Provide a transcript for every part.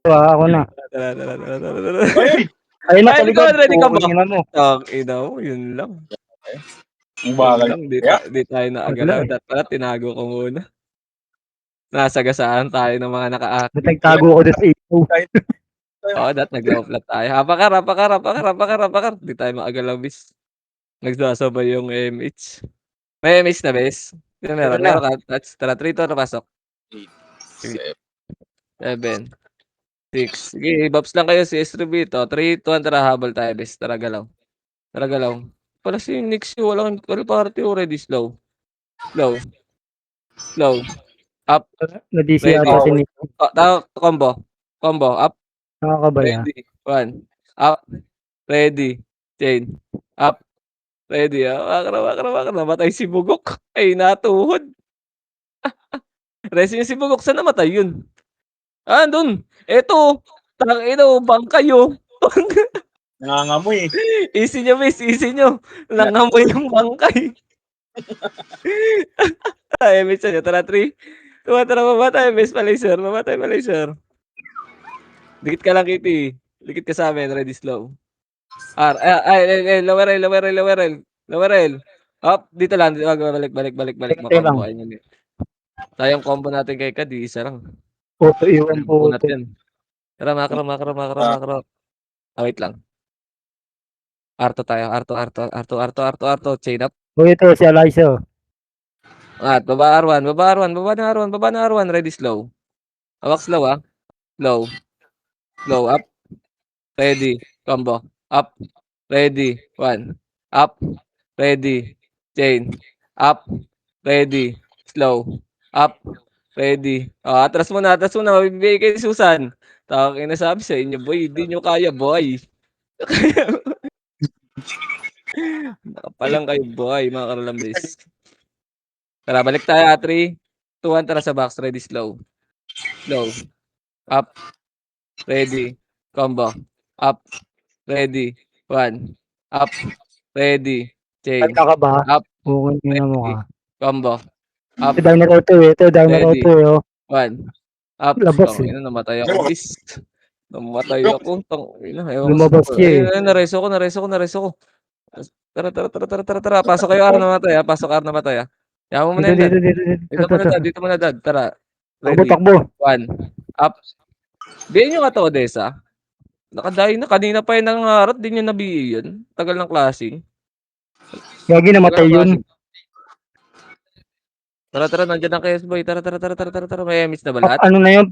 Ako na. Tara. Ay! Ayun na Ay, sa hindi likod. ka ready ka ba? Putang ina mo. Ina mo, yun lang. Ang Yun bagal. lang, Kaya, di tayo naagalaw. Wala eh. Dapat pala tinago ko muna. Nasagasaan tayo ng mga naka-active. Nagtago ko doon sa ito. Oo, nag-low flat tayo. Hapakar. Di tayo maagalaw, bis. Nagsasabay yung MH. May MH na, bis? Yun, Ito meron na. ka. Touch. Tara, 3 to, napasok. 8, 7, 6. Sige, buffs lang kayo si SRB to. 3, 2, tara, habol tayo, bis. Tara, galaw. Para si Nix, walang party already. Slow. Up. Na-DC Ready. ata si Nick. Combo. Up. Nakakabaya. Ready. 1. Up. Ready. Chain. Up. Ready. Makara. Namatay si Bugok. Ay, natuhod. Rest yung si Bugok. Saan namatay yun? Andun. Eto. Tangina, bangkay yun. nangangamoy. Easy nyo, miss. Easy nyo. Nangamoy yung bangkay. Ay, miss nyo. Tara, 3. Tara, mamatay, miss. Malayser. Dikit ka lang, Kitty. Dikit ka sa amin. Ready, slow. R. Lower L. Up. Dito lang. Balik. Ito lang. Makombo. Ayun yun. Tayong combo natin kay Kad. Isa lang. Puto iwan Punat puto. yan. Tara, makro. Wait lang. Arto tayo. Arto. Chain up. O ito si Aliza. At baba R1. Baba na R1. Ready, slow. Hawak slow, ah. Slow. Up. Ready. Combo. Up. Ready. 1. Up. Ready. Chain. Up. Ready. Slow. Up. Ready. Atras mo na. Mabibigay kay Susan. Tawag na sabi sa inyo, boy. Hindi nyo kaya, boy. Nakapalang kayo, boy. Mga karalambis. Tara, balik tayo. 3, 2, 1. Tara sa box. Ready, slow. Up. Ready. Combo. Up. Ready. 1. Up. Ready. Chain. Kanta ka ba? Up. Bukod nyo mo ka. Combo. Up. Ito daw Naruto eh. Ito daw Ready. Naruto eh. 1. Up. Labas eh. Namatay ako, bis. Namatay ako. Tangina. Ewan ko Lumabas sa... siya eh. Ayun, nareso ko. Tara. Pasok kayo, R namatay, ah. Pasok, R namatay, ah. Yaman mo na Dito, yun, dad. dito. Dito mo na, dad. Tara. Ready. Takbo. 1. Up. Bihin nyo nga to, Odessa. Nakadayo na. Kanina pa yun nangangarap. Di nyo nabihi yun. Tagal ng klaseng. Gagi namatay yun. Tara. Nandiyan ang KS boy. Tara. May miss na ba lahat? Ano na yun?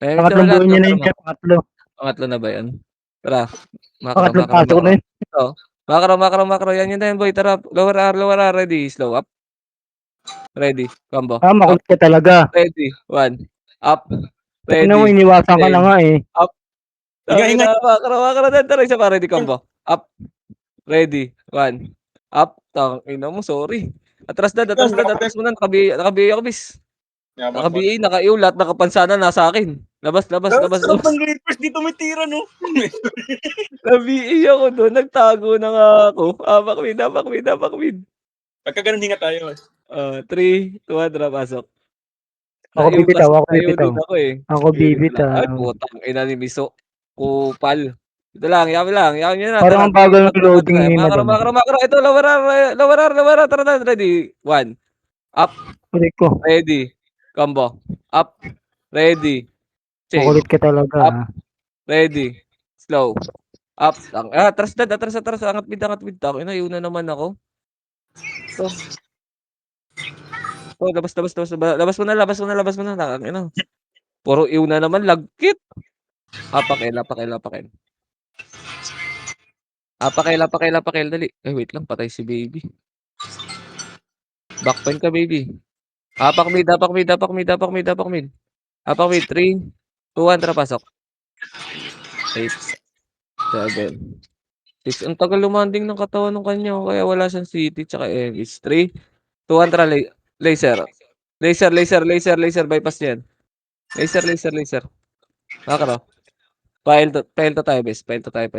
May miss na ba Pangatlong lahat? buhay niya na yun. Pangatlo. Pangatlo na ba yan? Tara. Pangatlong pasok na yun. Ito. Makro. Yan yun na yun, boy. Tara. Lower R. Ready. Slow up. Ready. Combo. Up. Makulit ka talaga. Ready. 1. Up. Tingnan mo, Ready. iniwasan ka na nga eh. Up. Hinga. Makro. Tara. Isa pa. Ready. Combo. Up. Ready. 1. Up. Tangina mo. Sorry. Atras mo na. Nakabiya ako, bis. Naka-BA, naka-iulat, nakapansana, nasa akin. Labas. Sarap ng Reapers dito may tira, no? Na-BA ako doon, nagtago na nga ako. Apak mid. Pagka ganun, hinga tayo. 3, 2, 1, tara, pasok. Ako bibitaw. Din ako eh. Ako bibitaw. Ay, putang ina ni Miso. Kupal. Ito lang, yaman nyo na. Parang ang bagal ng loading ni Madam. Makro. Ito, lower R. Tara na, ready. 1. Up. Kulit ko. Ready. Combo. Up. Ready. Chain. Makulit ka talaga. Up. Ready. Slow. Up. Atras. Angat mid. Ina, yun na naman ako. Labas mo na. Ina. Puro iw na naman. Lagkit. Apakil. Dali. Ay, wait lang. Patay si baby. Backpine ka, baby. Apak mid. 3, 2, 1. Tara, pasok. 8, 7, 6. Ang tagal lumanding ng katawan ng kanya. Kaya wala siyang city. Tsaka Elvis. 3, 2, 1. Tara, laser. Bypass yan. Laser. Makro. Pail to tayo, bes. Pail to tayo.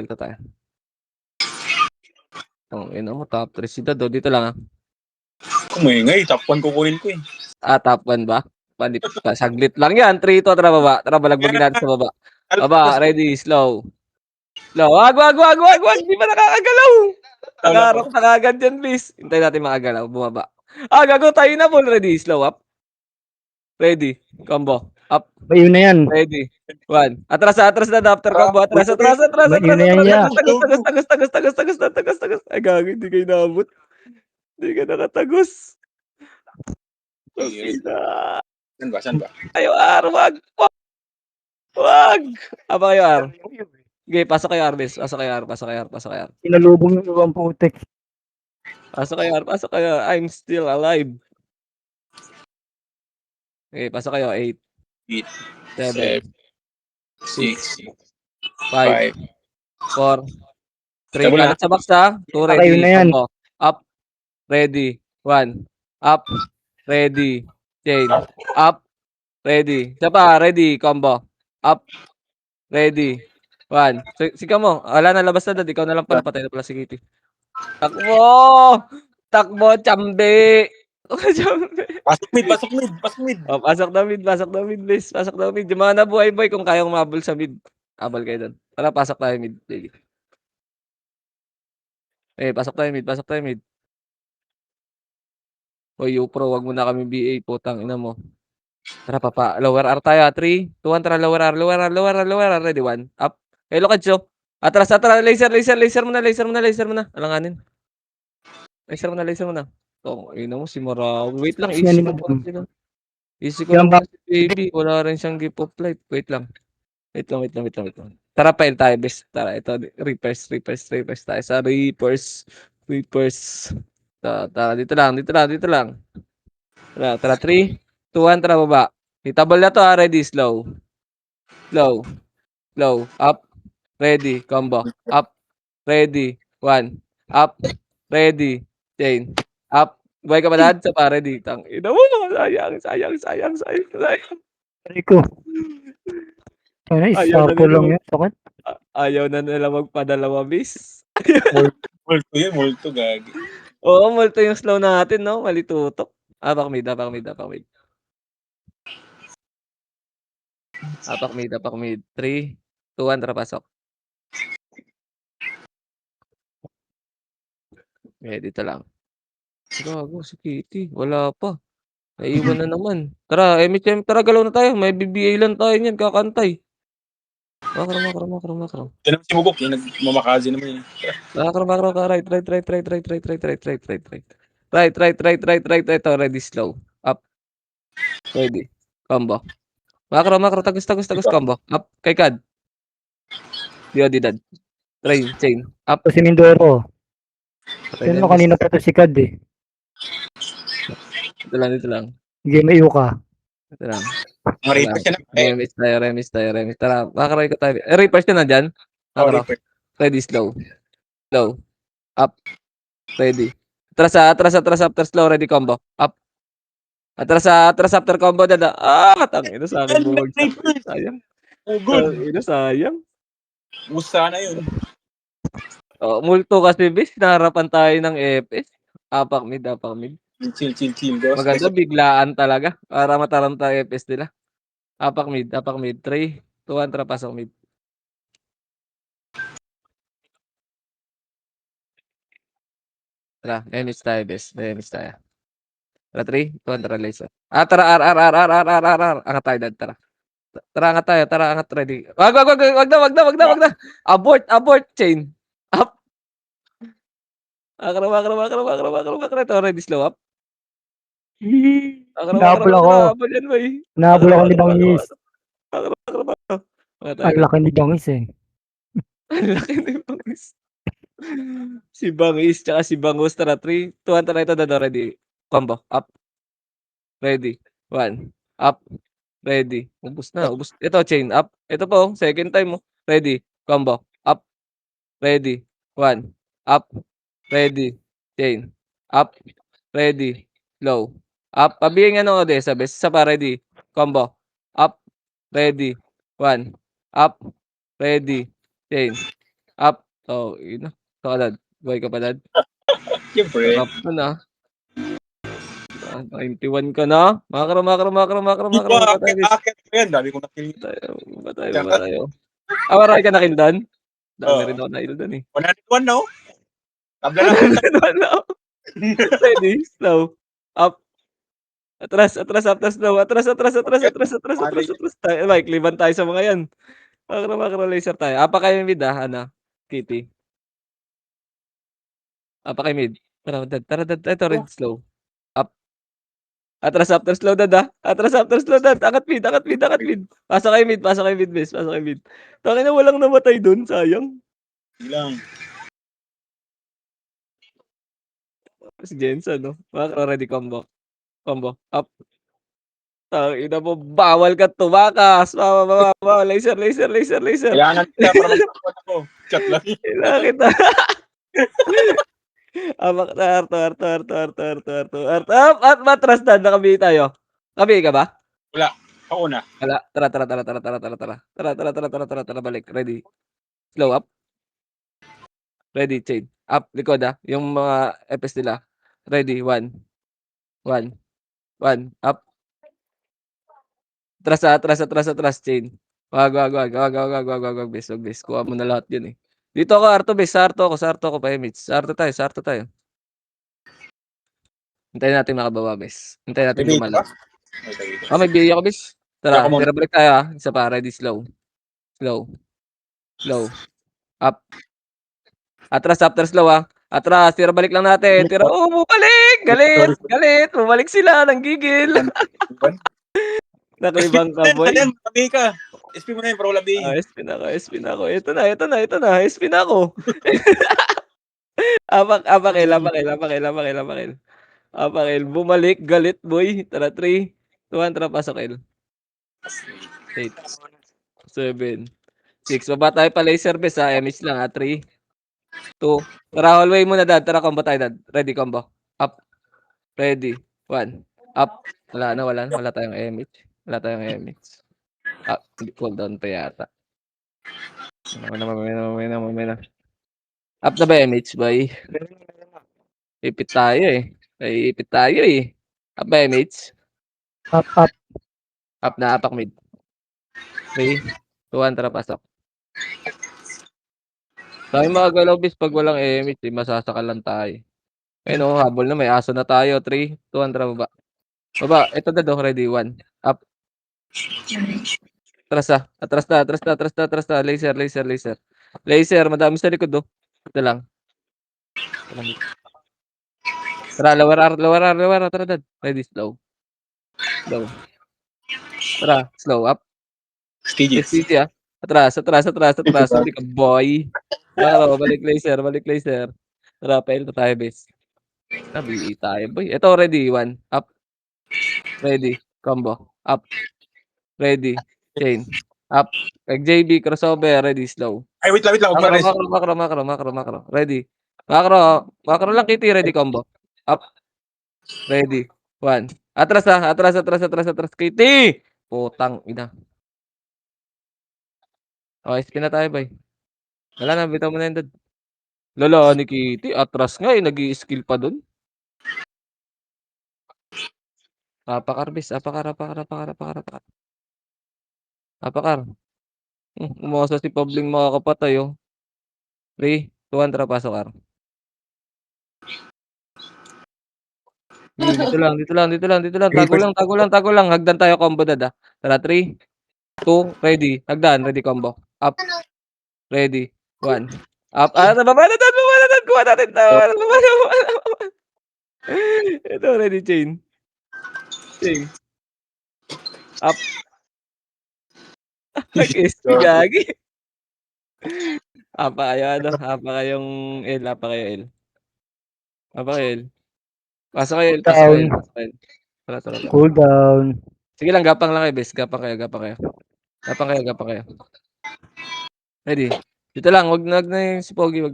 Ina mo, top 3 si Dado. Dito lang, ah. Kumingay, top 1 kukunin ko eh. Top 1 ba? panip pa, saglit lang yan. 3, 2, tara baba. Tara, balagbagin natin sa baba. Baba, ready, slow. Slow. Wag. Di pa nakakagalaw. Nangarap na kagad yan, please. Hintayin natin makagalaw. Bumaba. Gago tayo na ball. Ready, slow up. Ready, combo. Up. Ayun na yan. Ready. 1. Atras na adapter combo. Atras. Ayun na yan, ya. Tagas. Ay, gago, hindi kayo naabot. Hindi ka nakatagos. Ina. Saan ba? Ayo, R, wag. Aba kayo, R. Okay, pasok kayo, R, bis. Pasok kayo, R. Sinalubong yung ibang putek. Pasok kayo. I'm still alive. Okay, pasok kayo. 8, 8, 7, 6, 5, 4, 3. Double na. Kalat sa box, ha? 2, Ayun ready. na yan. Combo. Up. Ready. 1. Up. Ready. Chain. Up. Ready. Isa pa. Ready. Combo. Up. Ready. 1. Sika mo. Wala na, labas na dad. Ikaw na lang pala. Patay na pala si Kitty. Takbo, chambe. Chambe. Pasok mid. Oh, pasok na mid, please. Pasok na mid. Yung mga nabuhay, boy, kung kayang mabul sa mid. Abal kayo doon. Tara, pasok tayo mid. Baby. Pasok tayo mid. Hoy, Upro, wag mo na kami BA, putang ina mo. Tara, papa. Lower R tayo. 3, 2, 1, tara, lower R. Ready, 1. Up. Hello, Kadjo. Atras. Laser mo na. Alanganin. Laser mo na. Oh, ina mo si Marawi. Wait lang, Kasi yan easy ni ko Madam. pala sila. Easy ko lang pala si baby. Wala rin siyang gift of life. Wait lang. Tara, pail tayo, best. Tara, ito. Reapers tayo. Sa Reapers. Tara, dito lang. Tara, 3, 2, 1, tara, baba. Hitable na to, ready, slow. Up. Ready, combo. Up. Ready, 1. Up. Ready, chain. Up. Buhay ka ba, dad? Sa pa, ready. Tang ina mo, sayang. Rico. Ano, Ayaw na isarko nila lang yan. Sakit. Ayaw na nila magpadalawa, miss. Multo gagi. Oo, multo yung slow natin, no? Malitutok. Apak mid. Apak mid. 3, 2, 1, tara, pasok. Dito lang. Gago, si Kitty. Wala pa. Naiwan na naman. Tara, MHM, tara, galaw na tayo. May BBA lang tayo niyan, kakantay. Makro. Yan ang si Mugok. Yung nagmamakazi naman yun. Makro. Right. Ito, ready, slow. Up. Ready. Combo. Makro. Tagus, combo. Up. Kay Kad. Dad. Train, chain. Up. Ito si Mindoro. Patay Yan na mo kanina pa ito si Kad eh. Dito lang. Game iyo ka. Ito lang. Mga Reapers yan. Remis tayo. Tara, makro ko tayo. Reapers ka na dyan? Makro. Reapers. Ready, slow. Up. Ready. Atras after slow. Ready, combo. Up. Atras after combo, dada. Tangina, sa akin bumagsak. Sayang. Oh, good. Sayang. Gusto na yun. Multo kasi, bis. Naharapan tayo ng FS. Apak mid. Chill. Boss. Maganda, biglaan talaga. Para mataranta FS nila. Apak mid. 3, 2, 1, tara, pasok mid. Tara, Dennis tayo, bes. Tara, 3, 2, 1, tara, laser. Tara, R. Angat tayo, dad, tara. Tara, angat, ready. Wag na. Abort, chain. Up. Akro. Ito, ready, slow up. Nabol ako. Abol yan, boy. Nabol ako ni Bangis. Akro. Ang laki ni Bangis eh. Ang laki ni Bangis. Si Bangis, tsaka si Bangus. Tara, 3, 2, 1, tara, ito, dad, ready. Combo, up. Ready. 1. Up. Ready. Ubus. Ito, chain. Up. Ito po. Second time mo. Ready. Combo. Up. Ready. 1. Up. Ready. Chain. Up. Ready. Low. Up. Pabigyan nga ng Odessa. Best. Isa pa. Ready. Combo. Up. Ready. 1. Up. Ready. Chain. Up. Oh, yun na. Ito ka, dad. Buhay ka pa, dad. Siyempre. Up na. 91 ka na? Makro. Baba tayo, bis. Akit ko yan. Dami ko nakill. Baba tayo. Marami ka na-kill doon? Dami Oo. rin ako na-kill doon eh. 101 no? Tabla lang ako. Ready? Slow. Up. Atras, slow. Atras. Tayo, Mike, liban tayo sa mga yan. Makro, laser tayo. Apa kayo mid Kitty. Apa kayo mid. Tara, dad. Ito, red slow. Up. Atras after slow, dad Atras after slow, dad. Angat mid. Pasa kayo mid, bes. Tangina, walang namatay dun, sayang. Ilang. Si Jensen, no? Makro, ready, combo. Up. Tangina mo, bawal ka tumakas. Bawal. Laser. Kailangan kita para magkakuan ako. Chat lang. Kailangan kita. Amak na Arto. At matras na, nakabihi tayo. Nakabihi ka ba? Ako na. Wala. Tara. Tara, balik. Ready. Slow up. Ready, chain. Up, likod yung mga FS nila. Ready, 1. Up. Atras, chain. Wag, bes. Kuha mo na lahat yun eh. Dito ako, Arto, bes. Sa Arto ako, pa-image. Sa Arto tayo. Hintayin natin makababa, bes. Hintayin natin May gumalaw. dito. May biya ako, bes. Tara, Ako muna. tira balik tayo Isa pa, ready, slow. Up. Atras after slow Atras, tira balik lang natin. Tira, bumalik! Galit! Bumalik sila, nanggigil. Naklibang ka, boy. Tabi ka. SP mo na yun, pro labi. SP na ako. Ito na. SP na ako. Apakil. Bumalik, galit, boy. Tara, 3, 2, 1, tara, pasok, El. 8, 7, 6. Baba tayo pa laser bes MH lang 3, 2. Tara, hallway muna, dad. Tara, combo tayo, dad. Ready, combo. Up. Ready. 1. Up. Wala tayong MH. Up. Cooldown pa yata. Mamaya na. Up na ba MH, boy? Ipit tayo eh. Up ba MH? Up. Up na, apak mid. 3, 2, 1, tara, pasok. Tayo mga galaw, bis, pag walang MH, masasakal lang tayo. Ayun habol na, may aso na tayo. 3, 2, 1, tara, baba. Ito na ready, 1. Up. Atras na. Laser, madami sa likod, Ito lang. Tara, lower, tara, dad. Ready, slow. Tara, slow, up. Stages. SPG Atras. Hindi ka, boy. Balik laser. Tara, pail na tayo, base. Nabi tayo, boy. Ito, ready, 1. Up. Ready, combo. Up. Ready, chain. Up. JB, crossover, ready, slow. Ay, wait lang. Umaris. Macro. Ready. Macro lang, Kitty, ready, combo. Up. Ready, 1. Atras, Kitty! Putang ina. Okay, spin na tayo, boy. Wala na, bitaw mo na yun, dad. Lala ni Kitty, atras nga nag-i-skill pa dun. Apakar, bis. Apakar. Umasa si Pabling makakapatay, 3, 2, 1, tara, pasok, Ar. Dito lang. Tago lang. Hagdan tayo, combo, dad, Tara, 3, 2, ready. Hagdan, ready, combo. Up. Ready. 1. Up. Baba na, dad. Kuha natin. Baba. Ito, ready, chain. Up. Nag-SP, gagi. Apa kayong L. Pasok kayo, L. Tara. Cool down. Sige lang, gapang lang kayo, bes. Gapang kayo. Ready? Dito lang, wag na yung si Pogi,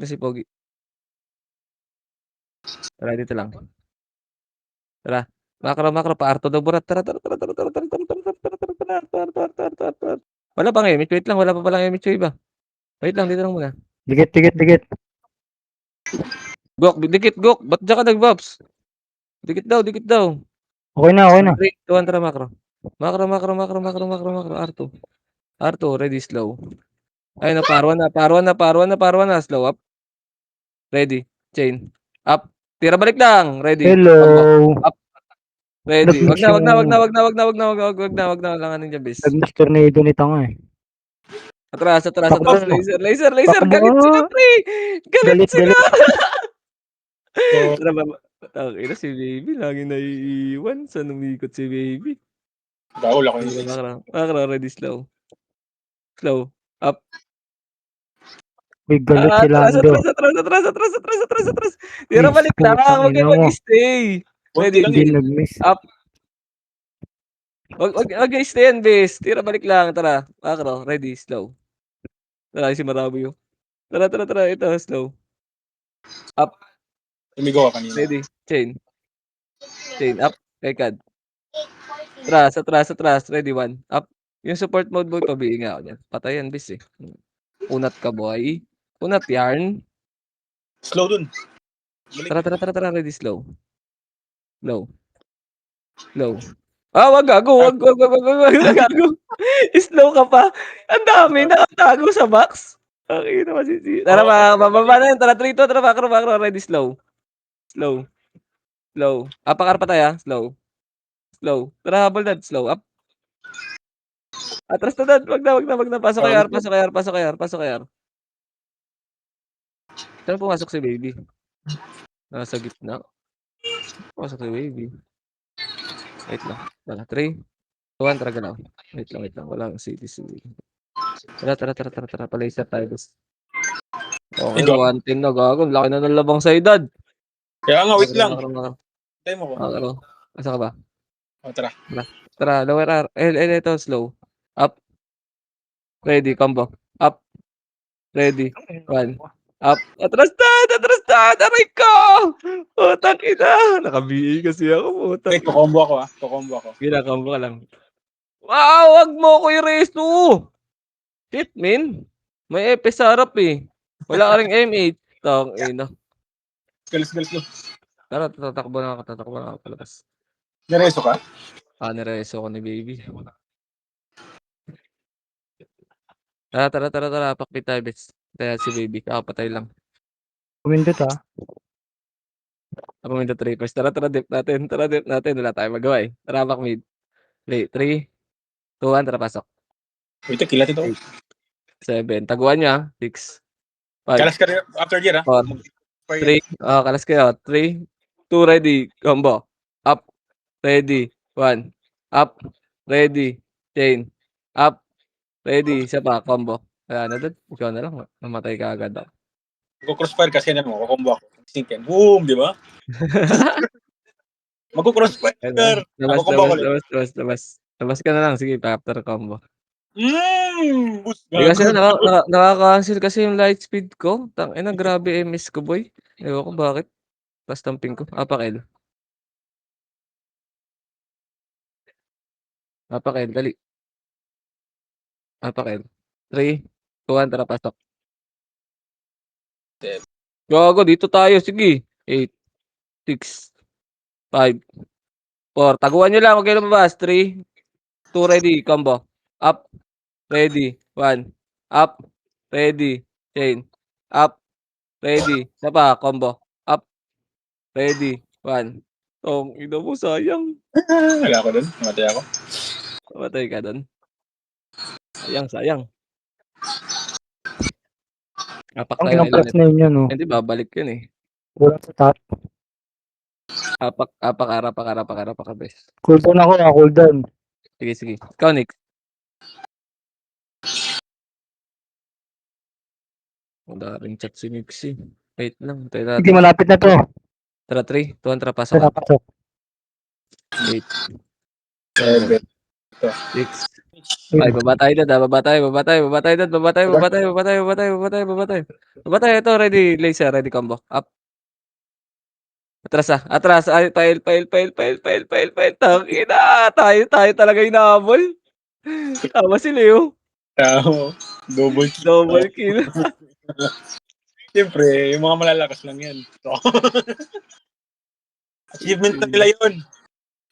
Tara, dito lang. Tara. Macro, pa-arto daw, burat. Tara. Wala pang image, wait lang, wala pa palang image yung iba. Wait lang, dito lang muna. Dikit. Gok, ba't dyan ka nag-vaps? Dikit daw. Okay na, okay na. 3, 2, 1, tara macro. Macro. R2, ready, slow. Ayun na, par 1 na, slow up. Ready, chain. Up. Tira balik lang. Ready. Combo. Hello. Up. Ready. Wag Nag-miss na, yung wag na, wag na, wag na, wag na, wag na, wag na, langanin dyan, bis. nag-miss tornado ni Tanga eh. Atras. Takbo. Laser. Takbo. Galit sila, pre. Galit Galit, sila. galit. So, Tara, baba. Tangina si baby. Laging naiiwan. Saan umikot si baby? bawal ako Ready, yung macro, ready, slow. Slow. Up. May galit si Atras. Lando. Tira Miss, balik lang. putang Huwag ina kayo mo. mag-stay. konti Ready. lang Hindi yun. nag-miss. Up. Wag stay yan, bes. Tira balik lang. Tara. Macro, ready, slow. Tara, si Marabi. Tara. Ito, slow. Up. Tumigaw ka kanina. Ready. Chain. Up. Rekad. Atras. Ready, 1. Up. Yung support mode mo, pabiing ako dyan. Patay yan, bis eh. Unat ka, boy. Unat, yarn. Slow dun. Balik. Tara. Ready, slow. Slow. Wag gago. Wag. Gago. Slow ka pa. Ang dami nakatago sa box. Okay na masisi. Tara, bababa na yun. Tara, 3, 2, tara, macro. Ready, slow. Apakar pa tayo, slow. Tara, habol dad, slow up. Atras na dad, wag na. Pasok kay R. Saan pumasok si baby? Nasa gitna. Pumasok si baby. Wait lang. Tara, 3, 2, 1, tara galaw. Wait lang. Wala ang CDC. Tara. Palaser tayo, boss. Okay, Ikaw. 110 na gago. Laki na ng labang sa edad. Kaya nga, wait lang. Macro. Tayo mo ko. Asa ka ba? Tara. Tara, lower R. Ito, slow. Up. Ready, combo. Up. Ready. 1. Up. Atras na! Aray ko! Putang ina! Naka-BA kasi ako, putang Wait, ina. kukombo ako. Combo ka lang. Wow! Wag mo ko i-resto! Shit, min. May epe sa harap eh. Wala ka ring M8. Tang ina. Let's go. Tara, tatakbo na ako palabas. Nareso ka? Nireso ko ni baby. Tara. Pakpit tayo, bets. Kaya si baby, kakapatay lang. Pumindot ah. Ako may trippers. Tara, dip natin. Wala tayong magawa eh. Tara, back mid. Play. 3, 2, 1, tara, pasok. Wait, kilat ito. 7. Taguan niya. 6, 5, Kalas ka rin after year, ha? 4, 3. Kalas kayo. 3, 2, ready. Combo. Up. Ready. 1. Up. Ready. Chain. Up. Ready. Isa pa. Combo. Kaya na doon. Ikaw na lang. Namatay ka agad ako. Mag-crossfire kasi na mo. Kukombo ako. Sink yan. Boom, di ba? Mag-crossfire. Kukombo ako ulit. Labas ka na lang. Sige, after combo. Boost. Kasi nakaka-cancel kasi yung light speed ko. Tangina, grabe MS ko, boy. Ewan ko bakit. Tapos tamping ko. Apak L, dali. Apak L. 3, 2, 1, tara, pasok. Gago, dito tayo. Sige. 8, 6, 5, 4. Taguan nyo lang. Huwag kayo lumabas. 3, 2, ready. Combo. Up. Ready. 1. Up. Ready. Chain. Up. Ready. Isa pa. Combo. Up. Ready. 1. Ina mo, sayang. Wala ako dun. Namatay ako. Namatay ka doon. Sayang. Apak Ang tayo ng kinang-press ilan. na yun yan oh. Hindi, babalik yun eh. Kulang sa top. Apak, bes. Cooldown ako ah, cooldown. Sige. Ikaw, Nick. Wala rin chat si Nixie. Wait lang. Tayo Sige, natin. malapit na to. Tara, 3, 2, 1, tara, pasok Tara, ka. pasok. 8, 7. 6, 5. Baba tayo dad. Babatay. Ito, ready. Laser, ready combo. Up. Atras. Ay, pail. Tangina. Tayo talaga inahabol. Tama si Leo. Double kill. Double kill. Siyempre, yung mga malalakas lang yan. So, achievement na nila yun.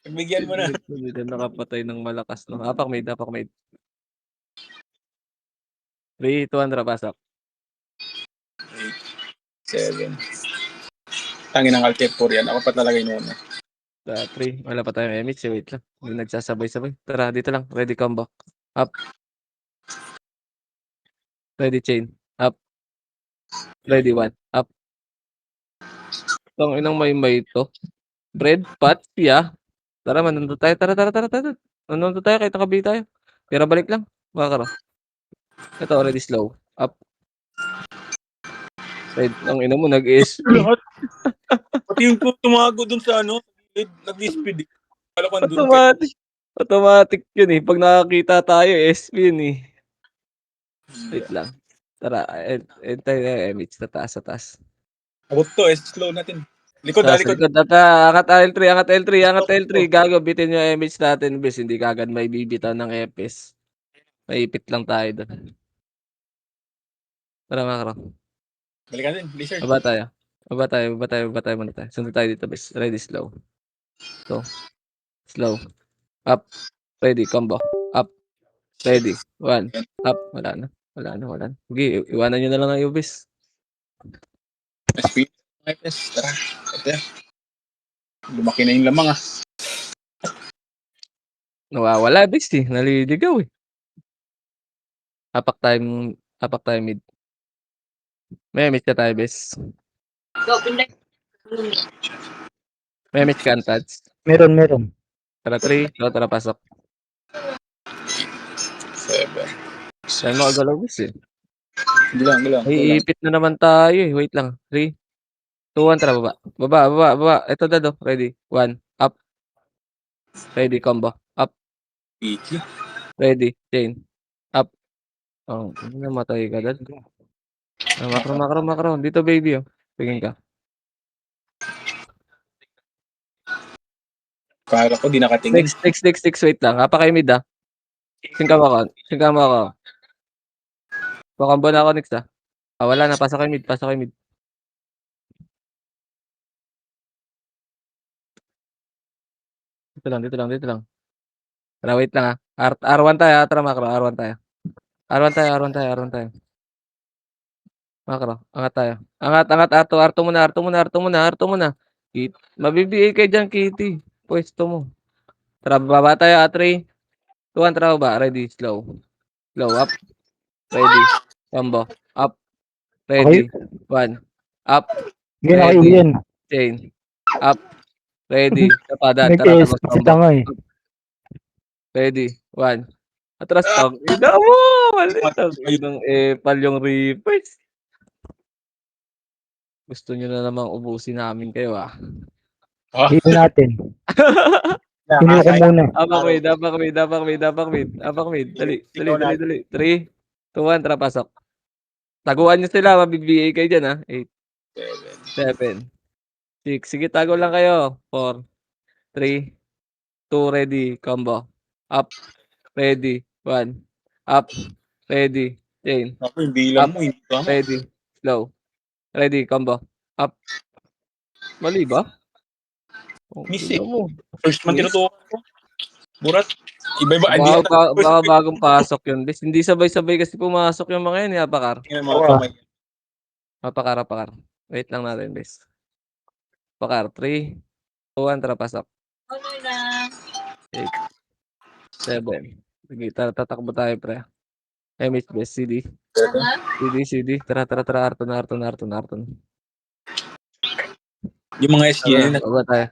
Pagbigyan mo na. Hindi na nakapatay ng malakas, no? Apak mid, apak mid. 3, 200, pasok. 7. Tangin ng Alter 4 yan. Ako pa talaga inuna. 3, wala pa tayong MH, wait lang. Hindi nagsasabay-sabay. Tara, dito lang. Ready combo. Up. Ready chain. Up. Ready 1. Up. Tang inang may ito. Bread, pot, yeah. Tara, manunod tayo. Tara. Manunod tayo, kahit nakabi tayo. Tira balik lang. Makakaro. Ito, already slow. Up. Red, ang ina mo, nag-SP. Lahat. Pati yung tumago dun sa ano, nag-speed. Kala ko andun. Automatic yun eh. Pag nakakita tayo, SP yun eh. Wait lang. Tara, tayo MH sa taas. Abot to, slow natin. Likod, Sa likod. likod. Angat L3. Gago, bitin yung MH natin, bis. Hindi kagad may bibitaw ng EPS. Maipit lang tayo doon. Tara, makro. Balikan din, Blizzard. Baba tayo muna tayo. Sunod tayo dito, bis. Ready, slow. So, slow. Up. Ready, combo. Up. Ready. 1. Up. Wala na. Sige, iwanan nyo na lang ang ubis. SP. Tara. Ito. Lumaki na yung lamang ah. Nawawala, bis eh. Naliligaw eh. Apak tayo mid. May mid ka tayo, bis. May mid ka, Antads. Meron. Tara, 3. Tara, pasok. 7. Saan mo agalaw, bis eh. Hindi lang. May ipit na naman tayo eh. Wait lang. 3, 2, 1, tara, baba. Baba. Ito, dado. Ready. 1. Up. Ready, combo. Up. Iki. Ready. Chain. Up. Oh, namatay ka, dad. Makro. Dito, baby, oh. Tingin ka. Kala ko di nakatingin. Next. Wait lang. Apakay mid, ah. Singka mo ako. Pakambo na ako next, ah. Wala na. Pasok kay mid. Dito lang. Tara, wait lang, ah. R1 tayo, ah. Tara, makro. R1 tayo. Makro. Angat tayo. Angat. Arto muna. Mabibigay kayo dyan, Kitty. Pwesto mo. Tara, baba tayo, 3, 2, 1, tara, baba. Ready, slow. Up. Ready. Combo. Up. Ready. 1. Up. Hindi na kayo Ready. yan. Chain. Up. Ready. Tapadan. Tara, Nag-ES tapos si combo. tanga eh. Ready. 1. Atras tang. Ina mo! Mali. Tang epal yung reapers. Gusto nyo na namang ubusin namin kayo, ah. Hindi natin. Hindi ko muna. Apak mid. Dali. 3, 2, 1, tara, pasok. Taguan nyo sila, mabibigay kayo dyan, ah. 8, 7, 6. Sige, tago lang kayo. 4, 3, 2, ready, combo. Up, ready, 1. Up, ready, chain. Ako yung bilang Up, mo, hindi ka mo. ready, slow. Ready, combo. Up. Mali ba? Miss Tingnan mo. First man Miss? tinutukan ko. Burat. Iba-iba. Hindi ata. Baka bagong pasok yun. Bis, hindi sabay-sabay kasi pumasok yung mga yun, Apakar. Tingnan mga kamay. Apakar. Wait lang natin, bis. Apakar, 3, 2, 1, tara, pasok. 8, 7. Sige, tatakbo tayo, pre. MH best, CD. Tara. Arton. Yung mga SG na Baba tayo.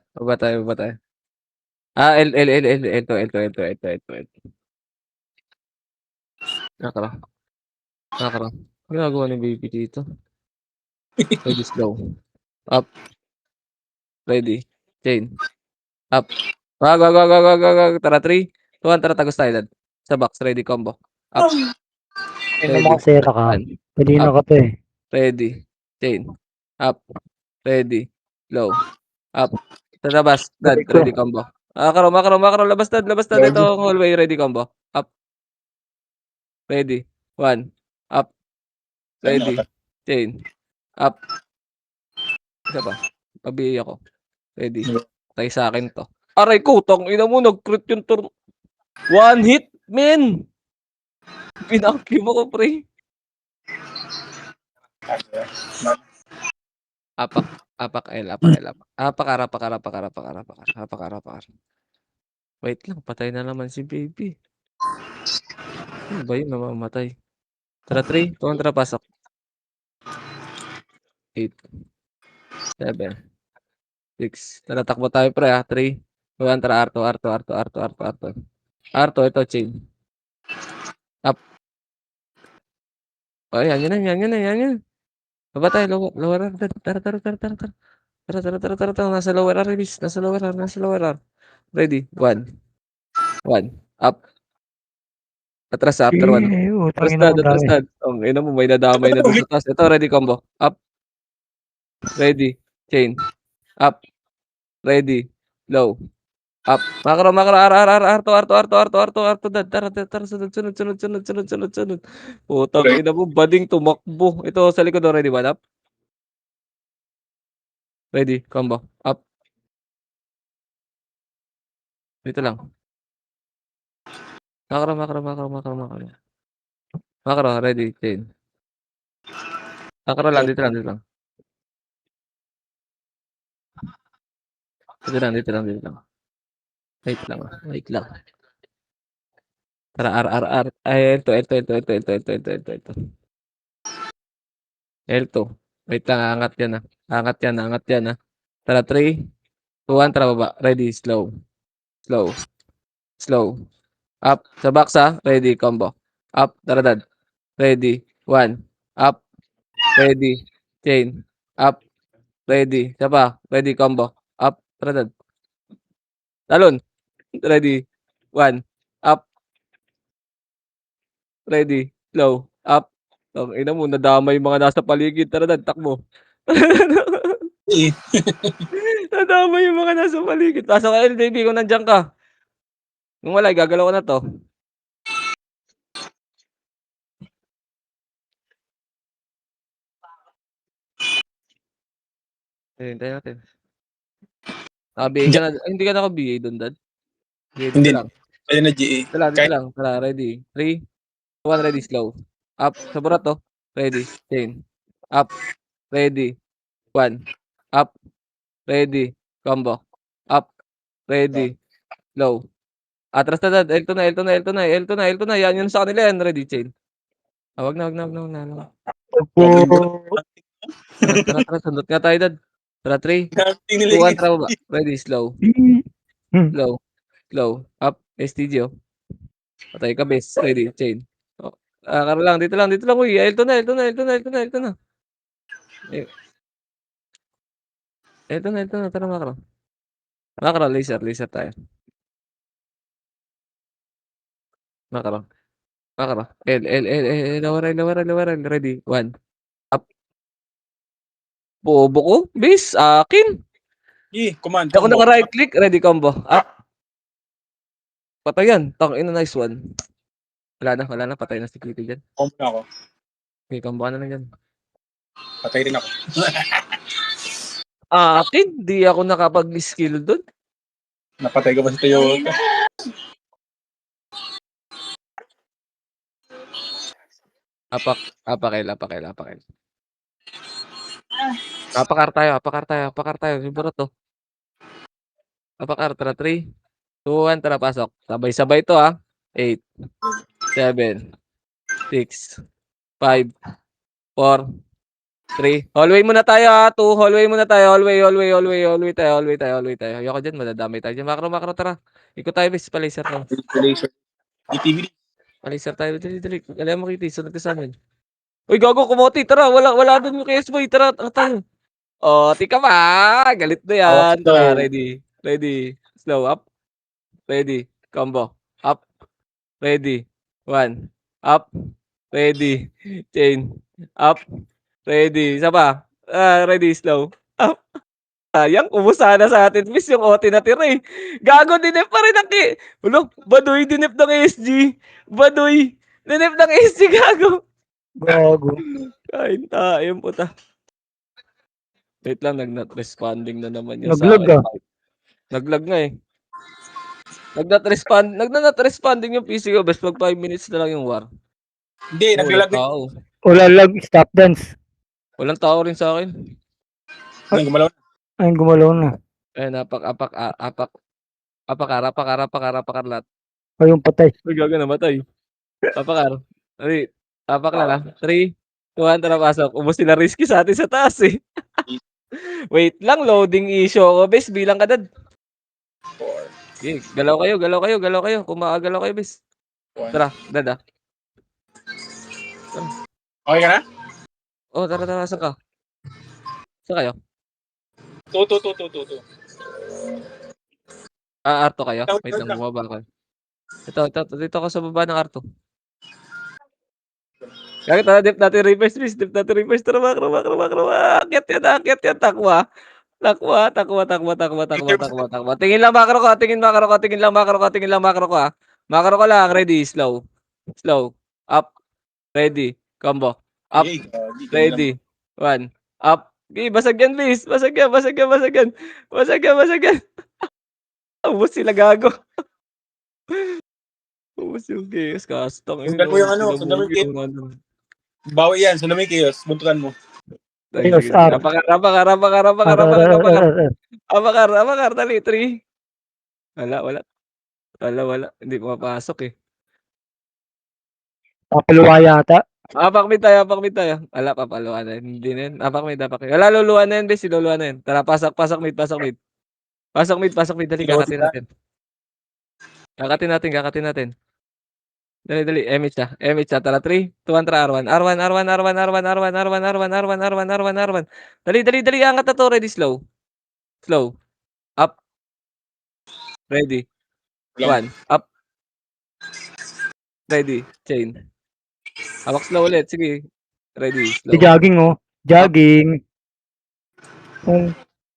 L2. Nakara. Ginagawa ni baby dito. Ready, slow. Up. Ready. Chain. Up. Wag. Tara, 3, 2, 1, tara, tagos tayo, dad. Sa box, ready, combo. Up. Hindi na makasera ka. Kanina ka pa eh. Ready. Chain. Up. Ready. Low. Up. Sa labas, dad, ready, combo. Makro. Labas, dad. Ito ang hallway, ready, combo. Up. Ready. 1. Up. Ready. Chain. Up. Isa pa. Pabiyay ako. Ready. Tayo sa akin to. Aray ko, tangina mo, nag-crit yung turn. One hit, men! Pinaki mo ko, pre. Apak, apak, L, apak, L, apak. Apakar, apakar, apakar, apakar, apakar, apakar, apakar. Wait lang, patay na naman si baby. Ano ba yun, namamatay? Tara, 3, kontra, pasok. 8, 7, 6. Tara, takbo tayo, pre, 3, 2, tara, Arto, Arto, Arto, Arto, Arto, Arto. Arto, ito, chain. Up. Oh, yan, yan. Baba tayo, lower R. Tara. Tara. Nasa lower R, release. Nasa lower R. Ready, 1. Up. Atras after 1. Utangin na mo Atras dami. na. Ang ina mo, may nadamay na doon sa taas. Ito, ready, combo. Up. Ready, chain. Up. Ready, low. Up. Makro, Arto, dad. Tara, sunod. Putang ina mo, bading tumakbo. Ito, sa likod, ready, 1, up. Ready, combo. Up. Dito lang. Makro. Makro, ready, chain. Makro lang, dito lang. Dito lang. Wait lang. Tara, R. Ay, ito. L2. Wait lang, aangat yan, ah. Aangat yan, ah. Tara, 3, 2, 1, tara, baba. Ready, slow. Up, sa box, ah. Ready, combo. Up, tara, dad. Ready, 1. Up, ready, chain. Up, ready. Isa pa, ready, combo. Up, tara, dad. Talon. Ready, 1. Up, ready, slow. Up. Ina mo, nadamay yung mga nasa paligid. Tara, dad, takbo. Nadamay yung mga nasa paligid. Pasok ka, LJB, kung nandiyan ka. Kung wala, gagalaw ko na to. Hintayin natin. BA ka na. Ay, hindi ka naka-BA doon, dad. Okay, dito Hindi. lang. Kaya na GA. Dito lang. Tara, ready. 3, 2, 1, ready, slow. Up, sa burato. Ready, chain. Up, ready. 1. Up, ready. Combo. Up, ready. Low. Atras na, dad. L2 na. Yan sa kanila yan. Ready, chain. Wag na. Tara. Sundot nga tayo, dad. Tara, 3, 2, 1, tara baba. Ready, slow. Up, STG, oh. Patay ka, best. Ready, chain. Oh. Karo lang, dito lang. Uy, L2 na. L2 na. Tara, makro. Laser tayo. Makro. Lower. Ready, 1. Up. Bobo ko. Base, akin. Command, Ako combo. naka-right click. Ready, combo. Up. Patay yan. Tangina, nice one. Wala na. Patay na si Kitty dyan. Combo na ako. Okay, combo ka na lang dyan. Patay rin ako. Akin, di ako nakapag-skill doon. Napatay ka ba sa Toyota? Apak, apakil. Apakar tayo. Siguro to. Apakar, tara, 3, 2, 1, tara, pasok. Sabay-sabay to, ah. 8, 7, 6, 5, 4, 3. Hallway muna tayo, ah. 2, hallway muna tayo. Hallway tayo. Ayoko dyan, madadamay tayo dyan. Makro, tara. Ikot tayo, bis. Palaser tayo. Laser. ETV. Palaser tayo. Dali. Alam mo, Kitty. Sunod ka sa amin. Uy, gago, kumoti. Tara, wala doon yung KS-boy. Tara, tayo. Oh, tika pa. Galit na yan. Tara, ready. Slow up. Ready. Combo. Up. Ready. 1. Up. Ready. Chain. Up. Ready. Isa pa. Ready. Slow. Up. Sayang, kumusta na sa atin. Miss yung OT na tira eh. Gago, dinip pa rin ang Ulo, Baduy, dinip ng SG. Dinip ng SG, gago. Gago. Kain tayo, puta. Wait lang, nag-not responding na naman yun sa Naglag, akin. ah. Naglag nga eh. Nag-not responding yung PC ko, bes pag 5 minutes na lang yung war. Hindi, Walang naglalag. tao. Wala lag, stop dance. Walang tao rin sa akin. Ayun, gumalaw na. Ay, gumalaw na. Ayan, apakar lahat. Ay, yung patay. Uy, gago namatay. Apakar. Dali, apak lang ah. 3, 2, 1, tara pasok. Ubos nila risky sa atin sa taas eh. Wait lang, loading issue ako, bes. Bilang ka dad. 4, Okay, galaw kayo. Kung makagalaw kayo, bes. 1. Tara, dad ah. Okay ka na? Oh, tara, saan ka? Saan kayo? 2. Arto kayo? Wait lang, bumaba ako. Ito, dito ako sa baba ng Arto. Kaya tara, dip natin reverse, please. Dip natin reverse. Tara, Akyat yan. Takwa. Tingin lang macro ko. Macro ko lang. Ready, slow. Up. Ready. Combo. Up. Ready. 1. Up. Okay, basag yan, please. Basag yan. Ubus sila gago. Ubus yung chaos. Kastang. Sundan mo yung ano, sundan mo yung bawi yan, sundan mo yung chaos. Buntukan mo. Chaos up. Apakar. Dali, 3. Wala. Hindi pumapasok eh. Papaluwa yata. Apak mid tayo. Wala, papaluan na yun. Hindi na yun. Apak mid. Wala, luluan na yun, bes. Luluan na yun. Tara, pasok mid. Dali, kakatin natin. Dali. MH na. Tara, 3, 2, 1, tara, R1. Dali. Angat na to. Ready, slow. Up. Ready. 1. Up. Ready. Chain. Hawak slow ulit. Sige. Ready. Si Slow. jogging, oh. Jogging.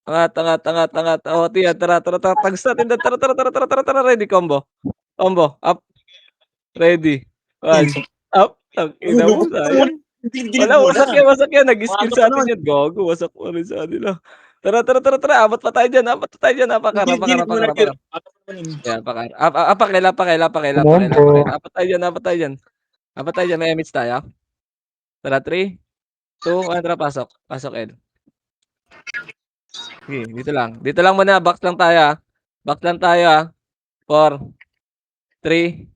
Angat. O, tiyan. Tara. Tags natin. Tara. Ready. Combo. Up. Ready. 1. Up. Ina mo. Sayang. Wala. Wasak yan. Nag-skill sa atin yan. Gago. Wasak mo rin sa kanila. Tara. Abot pa tayo dyan. Apakar. Apakail. Apat tayo dyan. May image tayo. Tara, 3, 2, 1, tara, pasok, Ed. Sige, dito lang muna, box lang tayo 4, 3,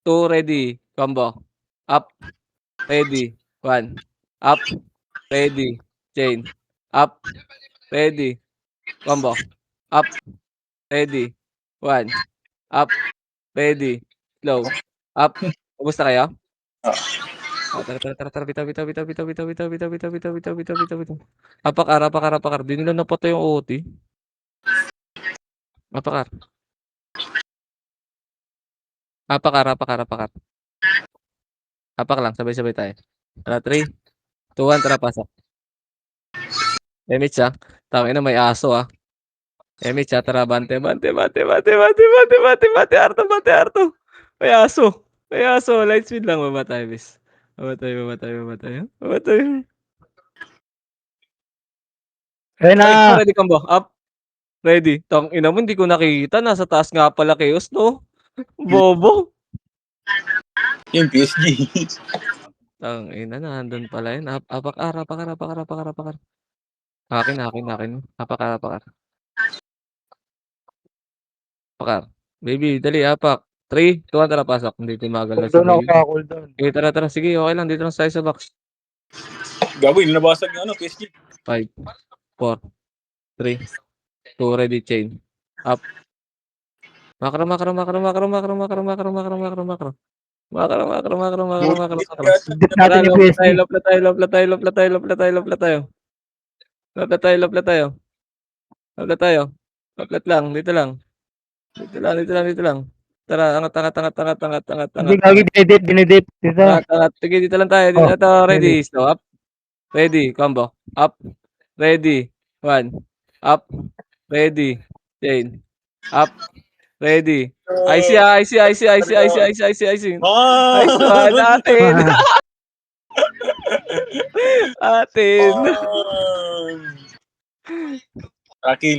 2, ready, combo, up, ready, 1, up, ready, chain, up, ready, combo, up, ready, 1, up, ready, slow, up. Kumusta kayo? Tara. Bitaw. Apakar. Di nila napatay yung OT. Apakar. Apak lang, sabay-sabay tayo. Tara, 3, 2, 1, tara, pasok. Emich ah. Tangina may aso ah. Emich ah, tara, bante. Arto. May aso. Light speed lang, baba tayo, bis. Baba tayo. Ayun na. Ready combo, up. Ready. Tangina mo, hindi ko nakita. Nasa taas nga pala chaos, no? Bobo. Yung PSG. Tangina, nandun pala yun. Apakar. Akin. Apakar. Baby, dali, apak. 3, 2, 1, tara, pasok. Hindi tumagal na si Cooldown ako baby. pa, cooldown. Okay, tara. Sige, okay lang. Dito lang tayo sa box. Gago, yun nabasag yung ano, PSG. 5, 4, 3, 2, ready, chain. Up. Makro. Dip natin yung PSG. Lop na tayo. Loplat lang, dito lang. Tara, angat. Hindi gagi, dinidip. Dito. Angat. Sige, dito lang tayo. Oh, Ito, ready. Slow up. Ready, combo. Up. Ready. 1. Up. Ready. Chain. Up. Ready. IC. Atin.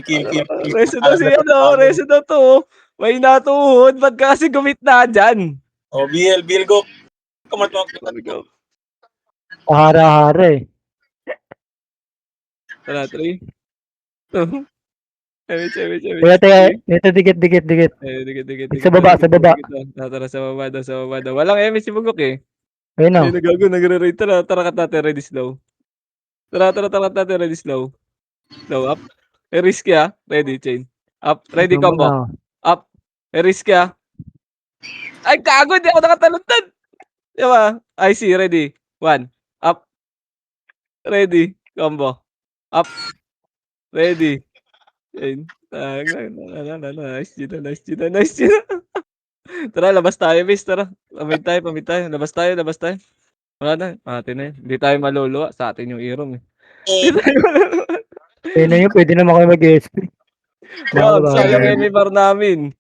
Kill. Reso daw to. May natuhod. Ba't ka kasi gumitna dyan? O, BL go. Kamatwag. Pahara-hara eh. Tara, 3, 2. Kaya tayo, ito dikit. Dikit. Sa baba. Tara, sa baba daw. Walang eme si Bugok eh. Ayun o. Ay, nagago, nagre-raid. Tara, cut natin, ready slow. Tara, cut natin, ready slow. Slow, up. Risky ah. Ready, chain. Up, ready, combo. Up. Risky ah. Ay, kago, di ako nakataluntan. Diba? I see, ready. 1. Up. Ready. Combo. Up. Ready. Chain. Nice, Gina. Tara, labas tayo, miss. Tara. Pamid tayo. Labas tayo. Wala na. Atin na yun. Hindi tayo maluluwa. Sa atin yung irom eh. Hindi tayo maluluwa. Pwede na yun, pwede naman kayo mag-SP. Wag, sayang MMR namin.